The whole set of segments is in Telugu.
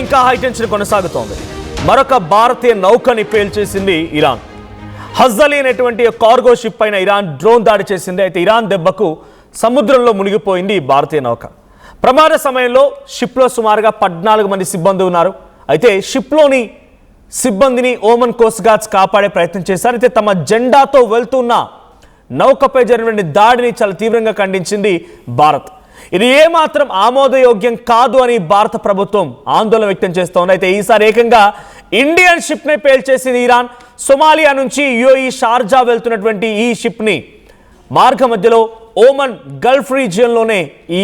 ఇంకా హైటెన్షన్ కొనసాగుతోంది. మరొక భారతీయ నౌకని పేల్చేసింది ఇరాన్. హజ్జలీ అనేటువంటి కార్గో షిప్ పైన ఇరాన్ డ్రోన్ దాడి చేసింది. అయితే ఇరాన్ దెబ్బకు సముద్రంలో మునిగిపోయింది ఈ భారతీయ నౌక. ప్రమాద సమయంలో షిప్లో సుమారుగా 14 మంది సిబ్బంది ఉన్నారు. అయితే షిప్లోని సిబ్బందిని ఓమన్ కోస్ట్ గార్డ్స్ కాపాడే ప్రయత్నం చేశారు. అయితే తమ జెండాతో వెళ్తున్న నౌకపై జరిగిన దాడిని చాలా తీవ్రంగా ఖండించింది భారత్. ఇది ఏమాత్రం ఆమోదయోగ్యం కాదు అని భారత ప్రభుత్వం ఆందోళన వ్యక్తం చేస్తోంది. అయితే ఈసారి ఏకంగా ఇండియన్ షిప్ని పేల్చేసింది ఇరాన్. సొమాలియా నుంచి యుఏఈ షార్జా వెళ్తున్నటువంటి ఈ షిప్ని మార్గ మధ్యలో ఓమన్ గల్ఫ్ రీజియన్లోనే ఈ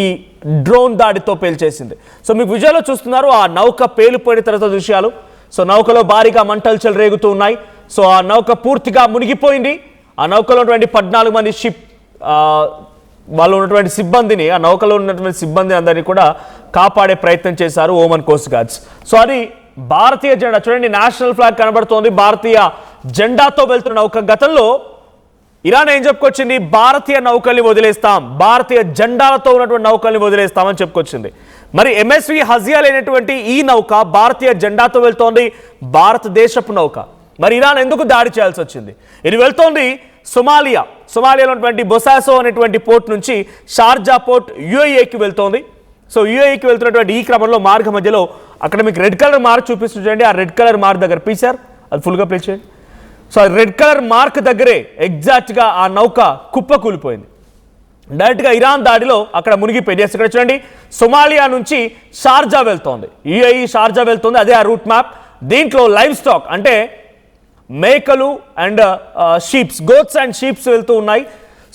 డ్రోన్ దాడితో పేల్చేసింది. సో మీకు విజువల్లో చూస్తున్నారు ఆ నౌక పేలిపోయిన తర్వాత దృశ్యాలు. సో నౌకలో భారీగా మంటలు చెలరేగుతూ ఉన్నాయి. సో ఆ నౌక పూర్తిగా మునిగిపోయింది. ఆ నౌకలో ఉన్నటువంటి 14 మంది షిప్ వాళ్ళు ఉన్నటువంటి సిబ్బందిని, ఆ నౌకలో ఉన్నటువంటి సిబ్బంది అందరినీ కూడా కాపాడే ప్రయత్నం చేశారు ఓమన్ కోస్ట్ గార్డ్స్. సో అది భారతీయ జెండా చూడండి, నేషనల్ ఫ్లాగ్ కనబడుతోంది. భారతీయ జెండాతో వెళ్తున్న నౌక. గతంలో ఇరాన్ ఏం చెప్పుకొచ్చింది? భారతీయ నౌకల్ని వదిలేస్తాం, భారతీయ జెండాలతో ఉన్నటువంటి నౌకల్ని వదిలేస్తామని చెప్పుకొచ్చింది. మరి ఎంఎస్వి హజియాల్ అయినటువంటి ఈ నౌక భారతీయ జెండాతో వెళ్తోంది, భారతదేశపు నౌక. మరి ఇరాన్ ఎందుకు దాడి చేయాల్సి వచ్చింది? ఇది వెళ్తోంది సొమాలియాలో ఉన్నటువంటి బొసాసో అనేటువంటి పోర్ట్ నుంచి షార్జా పోర్ట్ యుఏఈకి వెళ్తోంది. సో యుఏఈకి వెళ్తున్నటువంటి ఈ క్రమంలో మార్గ మధ్యలో అక్కడ మీకు రెడ్ కలర్ మార్క్ చూపిస్తుందండి. ఆ రెడ్ కలర్ మార్క్ దగ్గర పీసారు, అది ఫుల్గా ప్లే చేయండి. సో ఆ రెడ్ కలర్ మార్క్ దగ్గరే ఎగ్జాక్ట్గా ఆ నౌక కుప్ప కూలిపోయింది. డైరెక్ట్గా ఇరాన్ దాడిలో అక్కడ మునిగిపోయింది. ఇక్కడ చూడండి, సొమాలియా నుంచి షార్జా వెళ్తోంది, యుఏఈ షార్జా వెళ్తుంది, అదే ఆ రూట్ మ్యాప్. దీంట్లో లైవ్ స్టాక్ అంటే మేకలు and sheeps, goats and sheeps వెళ్తూ ఉన్నాయి.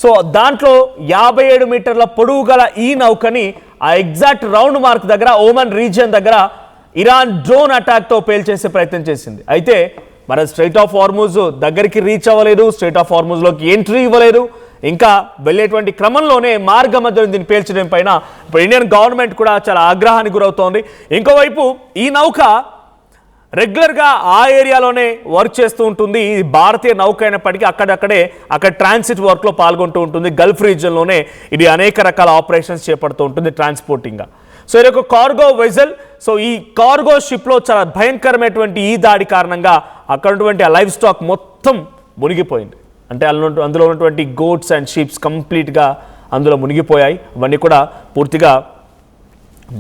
సో దాంట్లో 57 మీటర్ల పొడవు గల ఈ నౌకని ఆ ఎగ్జాక్ట్ రౌండ్ మార్క్ దగ్గర ఓమన్ రీజియన్ దగ్గర ఇరాన్ డ్రోన్ అటాక్తో పేల్చేసే ప్రయత్నం చేసింది. అయితే మరి స్ట్రైట్ ఆఫ్ హార్మూజ్ దగ్గరికి రీచ్ అవ్వలేదు, స్ట్రైట్ ఆఫ్ హార్మూజ్లోకి ఎంట్రీ ఇవ్వలేదు. ఇంకా వెళ్ళేటువంటి క్రమంలోనే మార్గ మధ్యలో దీన్ని పేల్చడం పైన ఇప్పుడు ఇండియన్ గవర్నమెంట్ కూడా చాలా ఆగ్రహానికి గురవుతోంది. ఇంకోవైపు ఈ నౌక రెగ్యులర్గా ఆ ఏరియాలోనే వర్క్ చేస్తూ ఉంటుంది. ఇది భారతీయ నౌక అయినప్పటికీ అక్కడ ట్రాన్సిట్ వర్క్లో పాల్గొంటూ ఉంటుంది. గల్ఫ్ రీజియన్లోనే ఇది అనేక రకాల ఆపరేషన్స్ చేపడుతూ ఉంటుంది ట్రాన్స్పోర్టింగ్గా. సో ఇది ఒక కార్గో వెజల్. సో ఈ కార్గో షిప్లో చాలా భయంకరమైనటువంటి ఈ దాడి కారణంగా అక్కడ ఉన్నటువంటి ఆ లైవ్ స్టాక్ మొత్తం మునిగిపోయింది. అంటే అందులో ఉన్నటువంటి గోట్స్ అండ్ షీప్స్ కంప్లీట్గా అందులో మునిగిపోయాయి. అవన్నీ కూడా పూర్తిగా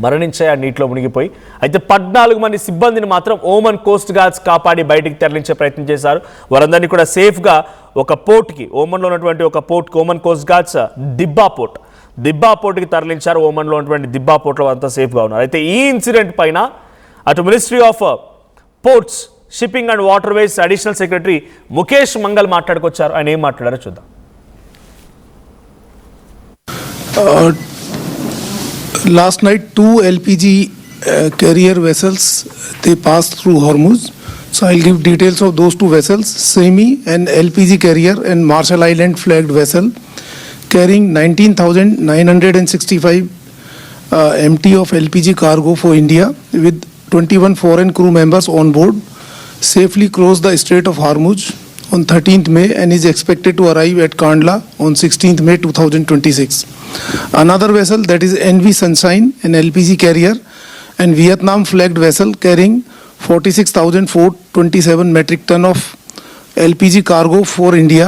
మరణించాయి ఆ నీటిలో మునిగిపోయి. అయితే 14 మంది సిబ్బందిని మాత్రం ఓమన్ కోస్ట్ గార్డ్స్ కాపాడి బయటికి తరలించే ప్రయత్నం చేశారు. వారందరినీ కూడా సేఫ్గా ఒక పోర్ట్కి, ఓమన్లో ఉన్నటువంటి ఒక పోర్ట్కి, ఓమన్ కోస్ట్ గార్డ్స్ దిబ్బా పోర్ట్కి తరలించారు. ఓమన్లో ఉన్నటువంటి దిబ్బా పోర్ట్లో అంతా సేఫ్గా ఉన్నారు. అయితే ఈ ఇన్సిడెంట్ పైన అటు ministry of ports, shipping and waterways additional secretary Mukesh Mangal మాట్లాడుకొచ్చారు. ఆయన ఏం మాట్లాడారో చూద్దాం. Last night, 2 LPG carrier vessels, they passed through Hormuz. So I'll give details of those 2 vessels. Semi, an LPG carrier and Marshall Island flagged vessel carrying 19,965 MT of LPG cargo for India with 21 foreign crew members on board safely crossed the Strait of Hormuz on 13th May and is expected to arrive at Kandla on 16th May 2026. Another vessel, that is NV Sunshine, an LPG carrier and Vietnam flagged vessel carrying 46,427 metric ton of LPG cargo for India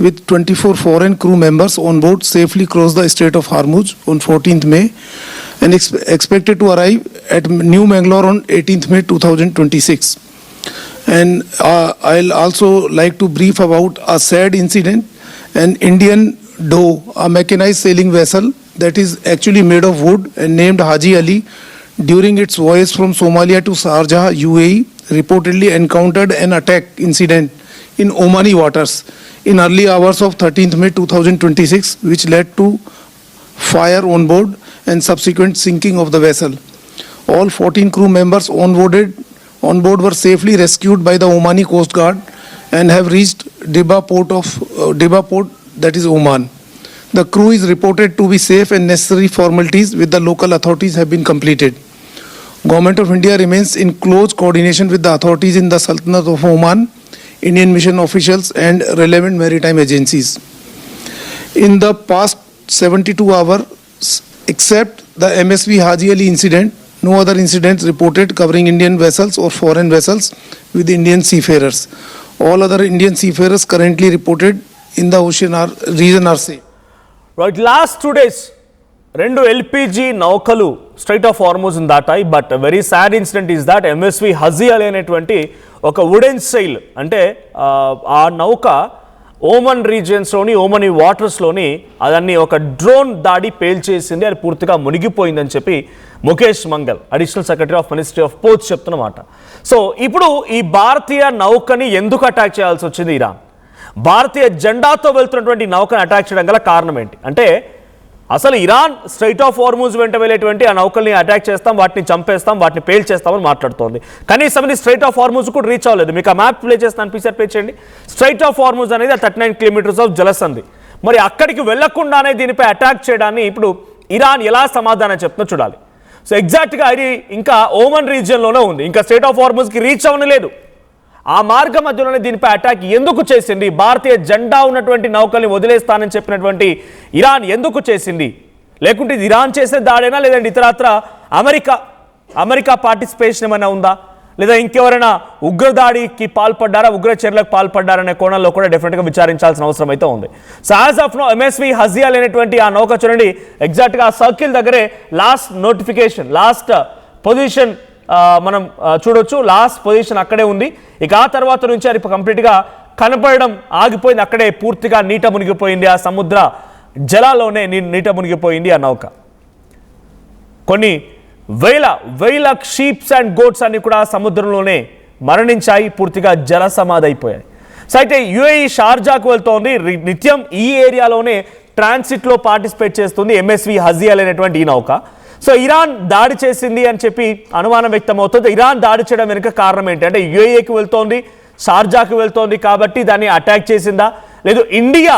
with 24 foreign crew members on board safely crossed the Strait of Hormuz on 14th May and expected to arrive at New Mangalore on 18th May 2026. And I'll also like to brief about a sad incident. An Indian Doe, a mechanized sailing vessel that is actually made of wood and named Haji Ali, during its voyage from Somalia to Sharjah, UAE, reportedly encountered an attack incident in Omani waters in early hours of 13th May 2026, which led to fire on board and subsequent sinking of the vessel. All 14 crew members on board were safely rescued by the Omani Coast Guard and have reached Dibba Port, that is Oman. The crew is reported to be safe and necessary formalities with the local authorities have been completed. Government of India remains in close coordination with the authorities in the Sultanate of Oman, Indian mission officials and relevant maritime agencies. In the past 72 hours, except the MSV Haji Ali incident, No other incidents reported covering Indian vessels or foreign vessels with Indian seafarers. All other Indian seafarers currently reported in the region are safe. Right, last 2 days రెండు ఎల్పిజి నౌకలు స్ట్రైట్ ఆఫ్ హార్మూజ్ దాటాయి. But very sad incident is that MSV Haji Ali అనేటువంటి ఒక వుడెన్ సెయిల్, అంటే ఆ నౌక ఓమన్ రీజియన్స్లోని ఓమన్ వాటర్స్లోని అదాన్ని ఒక డ్రోన్ దాడి పేల్చేసింది. అది పూర్తిగా మునిగిపోయిందని చెప్పి Mukesh Mangal, additional secretary of ministry of ports చెప్తున్నమాట. సో ఇప్పుడు ఈ భారతీయ నౌకని ఎందుకు అటాక్ చేయాల్సి వచ్చింది ఇరాన్? భారతీయ జెండాతో వెళ్తున్నటువంటి నౌకను అటాక్ చేయడం గల కారణం ఏంటి అంటే, అసలు ఇరాన్ స్ట్రైట్ ఆఫ్ హార్మూజ్ వెంట వెళ్ళేటువంటి ఆ నౌకల్ని అటాక్ చేస్తాం, వాటిని చంపేస్తాం, వాటిని పేల్చేస్తామని మాట్లాడుతోంది. కనీసం ఇది స్ట్రైట్ ఆఫ్ హార్మూజ్ కూడా రీచ్ అవ్వలేదు. మీకు ఆ మ్యాప్ ప్లే చేస్తాను, పిక్చర్ ప్లే చేయండి. స్ట్రైట్ ఆఫ్ హార్మూజ్ అనేది 39 కిలోమీటర్స్ ఆఫ్ జలసంధి. మరి అక్కడికి వెళ్లకుండానే దీనిపై అటాక్ చేయడాన్ని ఇప్పుడు ఇరాన్ ఎలా సమాధానం చెప్తుందో చూడాలి. సో ఎగ్జాక్ట్గా ఇది ఇంకా ఓమన్ రీజియన్లోనే ఉంది, ఇంకా స్ట్రైట్ ఆఫ్ హార్మూజ్కి రీచ్ అవ్వలేదు. ఆ మార్గ మధ్యలోనే దీనిపై అటాక్ ఎందుకు చేసింది? భారతీయ జెండా ఉన్నటువంటి నౌకల్ని వదిలేస్తానని చెప్పినటువంటి ఇరాన్ ఎందుకు చేసింది? లేకుంటే ఇది ఇరాన్ చేసే దాడేనా, లేదంటే ఇతరత్ర అమెరికా పార్టిసిపేషన్ ఏమైనా ఉందా, లేదా ఇంకెవరైనా ఉగ్రదాడికి పాల్పడ్డారా, ఉగ్ర చర్యలకు పాల్పడ్డారనే కోణంలో కూడా డెఫినెట్గా విచారించాల్సిన అవసరం అయితే ఉంది. So as of now MSV Haji Ali అనేటువంటి ఆ నౌక చూడండి, ఎగ్జాక్ట్గా ఆ సర్కిల్ దగ్గరే లాస్ట్ నోటిఫికేషన్, లాస్ట్ పొజిషన్ మనం చూడొచ్చు. లాస్ట్ పొజిషన్ అక్కడే ఉంది. ఇక ఆ తర్వాత నుంచి అది కంప్లీట్గా కనపడడం ఆగిపోయింది. అక్కడే పూర్తిగా నీట మునిగిపోయింది. ఆ సముద్ర జలాల్లోనే నీట మునిగిపోయింది ఆ నౌక. కొన్ని వేల షీప్స్ అండ్ గోట్స్ అన్ని కూడా సముద్రంలోనే మరణించాయి, పూర్తిగా జల సమాధి అయిపోయాయి. సో అయితే యుఏఈ షార్జాకు వెళ్తోంది. నిత్యం ఈ ఏరియాలోనే ట్రాన్సిట్లో పార్టిసిపేట్ చేస్తుంది ఎంఎస్వి హజీ అలీ అనేటువంటి ఈ నౌక. సో ఇరాన్ దాడి చేసింది అని చెప్పి అనుమానం వ్యక్తం అవుతుంది. ఇరాన్ దాడి చేయడం వెనుక కారణం ఏంటి అంటే, యుఏఈకి వెళ్తోంది, షార్జాకు వెళ్తోంది కాబట్టి దాన్ని అటాక్ చేసిందా, లేదు ఇండియా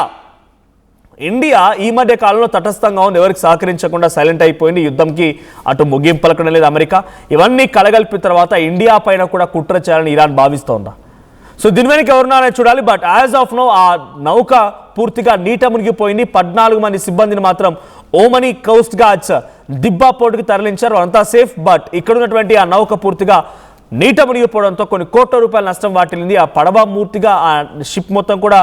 ఈ మధ్య కాలంలో తటస్థంగా ఉంది, ఎవరికి సహకరించకుండా సైలెంట్ అయిపోయింది, యుద్ధంకి అటు ముగింపు పలకడం లేదు అమెరికా. ఇవన్నీ కలగలిపిన తర్వాత ఇండియా పైన కూడా కుట్ర చేయాలని ఇరాన్ భావిస్తోందా? సో దీని వెనక ఎవరున్నారని చూడాలి. బట్ యాజ్ ఆఫ్ నో ఆ నౌక పూర్తిగా నీట మునిగిపోయింది. 14 మంది సిబ్బందిని మాత్రం ఓమనీ కోస్ట్ గార్డ్స్ దిబ్బా పోర్టుకి తరలించారు, అంతా సేఫ్. బట్ ఇక్కడ ఉన్నటువంటి ఆ నౌక పూర్తిగా నీట మునిగిపోవడంతో కొన్ని కోట్ల రూపాయల నష్టం వాటిల్లింది. ఆ పడవ పూర్తిగా ఆ షిప్ మొత్తం కూడా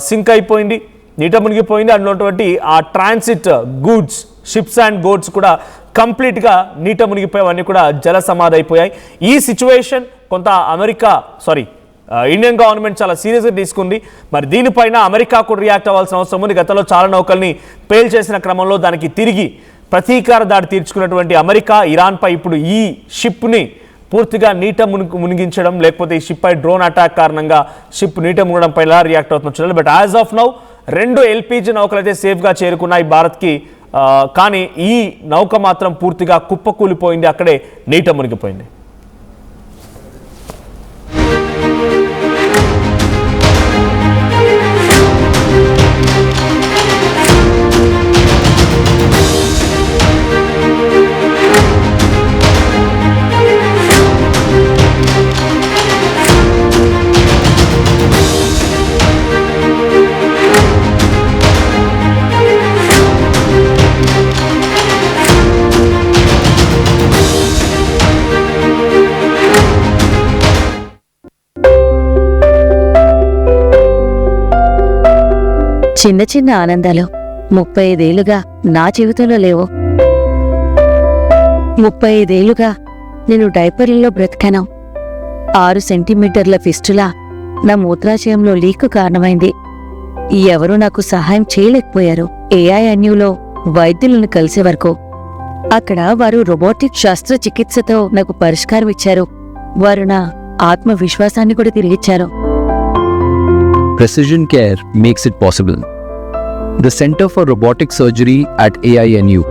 సింక్ అయిపోయింది, నీట మునిగిపోయింది. అందులో ఉన్నటువంటి ఆ transit goods, ships and goods కూడా కంప్లీట్గా నీట మునిగిపోయేవన్నీ కూడా జల సమాధి అయిపోయాయి. ఈ సిచ్యువేషన్ కొంత ఇండియన్ గవర్నమెంట్ చాలా సీరియస్గా తీసుకుంది. మరి దీనిపైన అమెరికా కూడా రియాక్ట్ అవ్వాల్సిన అవసరం ఉంది. గతంలో చాలా నౌకల్ని పేల్చేసిన క్రమంలో దానికి తిరిగి ప్రతీకార దాడి తీర్చుకున్నటువంటి అమెరికా ఇరాన్పై ఇప్పుడు ఈ షిప్ని పూర్తిగా నీట మునిగించడం, లేకపోతే ఈ షిప్ పై డ్రోన్ అటాక్ కారణంగా షిప్ నీట మునగడంపై ఎలా రియాక్ట్ అవుతుందో చూడాలి. But as of now 2 LPG నౌకలు అయితే సేఫ్గా చేరుకున్నాయి భారత్కి. కానీ ఈ నౌక మాత్రం పూర్తిగా కుప్పకూలిపోయింది, అక్కడే నీట మునిగిపోయింది. చిన్న చిన్న ఆనందాలు 35 ఏళ్లుగా నా జీవితంలో లేవు. 35 ఏళ్లుగా నేను డైపర్లలో బ్రతికాను. 6 సెంటీమీటర్ల ఫిస్టులా నా మూత్రాశయంలో లీక్ కారణమైంది. ఎవరూ నాకు సహాయం చేయలేకపోయారు. ఏఐఎన్యూలో వైద్యులను కలిసే వరకు అక్కడ వారు రోబోటిక్ శస్త్రచికిత్సతో నాకు పరిష్కారం ఇచ్చారు. వారు నా ఆత్మవిశ్వాసాన్ని కూడా తిరిగిచ్చారు. Precision care makes it possible. The Center for Robotic Surgery at AINU